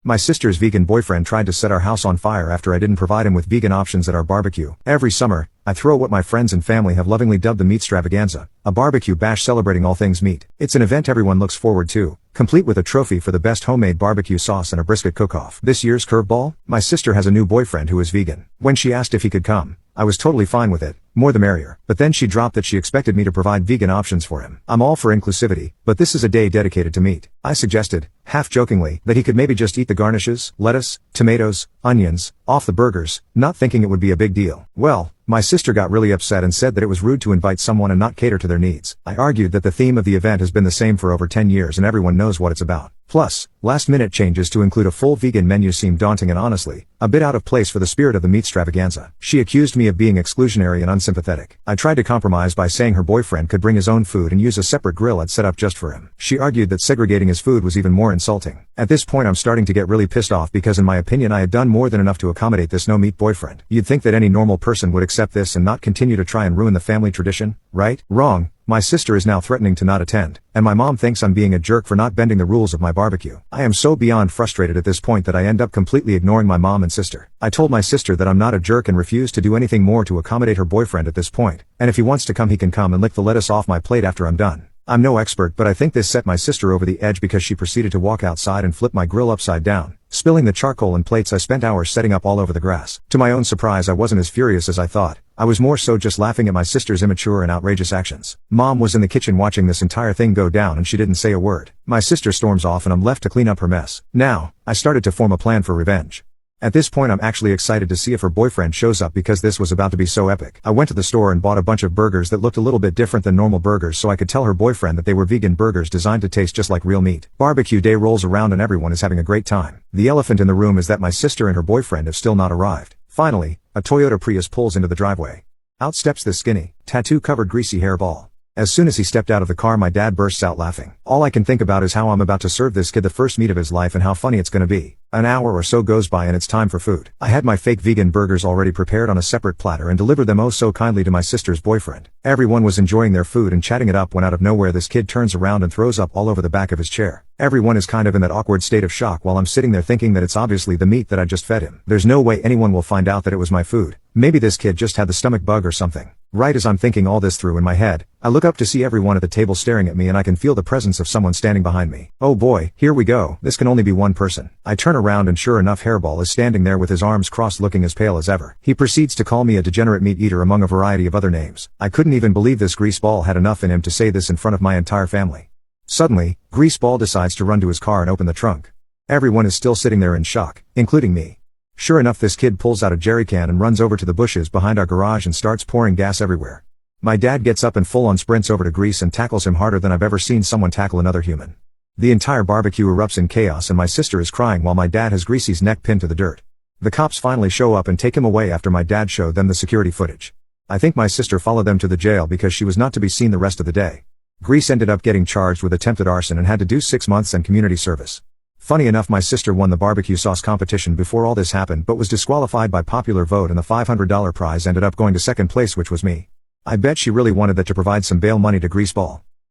My sister's vegan boyfriend tried to set our house on fire after I didn't provide him with vegan options at our barbecue. Every summer, I throw what my friends and family have lovingly dubbed the Meatstravaganza, a barbecue bash celebrating all things meat. It's an event everyone looks forward to, complete with a trophy for the best homemade barbecue sauce and a brisket cook-off. This year's curveball? My sister has a new boyfriend who is vegan. When she asked if he could come, I was totally fine with it, more the merrier. But then she dropped that she expected me to provide vegan options for him. I'm all for inclusivity, but this is a day dedicated to meat. I suggested, half jokingly, that he could maybe just eat the garnishes, lettuce, tomatoes, onions, off the burgers, not thinking it would be a big deal. Well, my sister got really upset and said that it was rude to invite someone and not cater to their needs. I argued that the theme of the event has been the same for over 10 years and everyone knows what it's about. Plus, last-minute changes to include a full vegan menu seemed daunting and honestly, a bit out of place for the spirit of the Meatstravaganza. She accused me of being exclusionary and unsympathetic. I tried to compromise by saying her boyfriend could bring his own food and use a separate grill I'd set up just for him. She argued that segregating his food was even more insulting. At this point I'm starting to get really pissed off because in my opinion I had done more than enough to accommodate this no-meat boyfriend. You'd think that any normal person would accept this and not continue to try and ruin the family tradition, right? Wrong. My sister is now threatening to not attend, and my mom thinks I'm being a jerk for not bending the rules of my barbecue. I am so beyond frustrated at this point that I end up completely ignoring my mom and sister. I told my sister that I'm not a jerk and refuse to do anything more to accommodate her boyfriend at this point, and if he wants to come he can come and lick the lettuce off my plate after I'm done. I'm no expert but I think this set my sister over the edge because she proceeded to walk outside and flip my grill upside down, spilling the charcoal and plates I spent hours setting up all over the grass. To my own surprise I wasn't as furious as I thought. I was more so just laughing at my sister's immature and outrageous actions. Mom was in the kitchen watching this entire thing go down and she didn't say a word. My sister storms off and I'm left to clean up her mess. Now, I started to form a plan for revenge. At this point I'm actually excited to see if her boyfriend shows up because this was about to be so epic. I went to the store and bought a bunch of burgers that looked a little bit different than normal burgers so I could tell her boyfriend that they were vegan burgers designed to taste just like real meat. Barbecue day rolls around and everyone is having a great time. The elephant in the room is that my sister and her boyfriend have still not arrived. Finally, a Toyota Prius pulls into the driveway. Out steps this skinny, tattoo-covered greasy hairball. As soon as he stepped out of the car my dad bursts out laughing. All I can think about is how I'm about to serve this kid the first meat of his life and how funny it's gonna be. An hour or so goes by and it's time for food. I had my fake vegan burgers already prepared on a separate platter and delivered them oh so kindly to my sister's boyfriend. Everyone was enjoying their food and chatting it up when out of nowhere this kid turns around and throws up all over the back of his chair. Everyone is kind of in that awkward state of shock while I'm sitting there thinking that it's obviously the meat that I just fed him. There's no way anyone will find out that it was my food. Maybe this kid just had the stomach bug or something. Right as I'm thinking all this through in my head, I look up to see everyone at the table staring at me and I can feel the presence of someone standing behind me. Oh boy, here we go. This can only be one person. I turn around and sure enough Hairball is standing there with his arms crossed looking as pale as ever. He proceeds to call me a degenerate meat eater among a variety of other names. I couldn't even believe this greaseball had enough in him to say this in front of my entire family. Suddenly, Greaseball decides to run to his car and open the trunk. Everyone is still sitting there in shock, including me. Sure enough this kid pulls out a jerry can and runs over to the bushes behind our garage and starts pouring gas everywhere. My dad gets up and full-on sprints over to Grease and tackles him harder than I've ever seen someone tackle another human. The entire barbecue erupts in chaos and my sister is crying while my dad has Greasy's neck pinned to the dirt. The cops finally show up and take him away after my dad showed them the security footage. I think my sister followed them to the jail because she was not to be seen the rest of the day. Grease ended up getting charged with attempted arson and had to do 6 months and community service. Funny enough my sister won the barbecue sauce competition before all this happened but was disqualified by popular vote and the $500 prize ended up going to second place which was me. I bet she really wanted that to provide some bail money to Greaseball.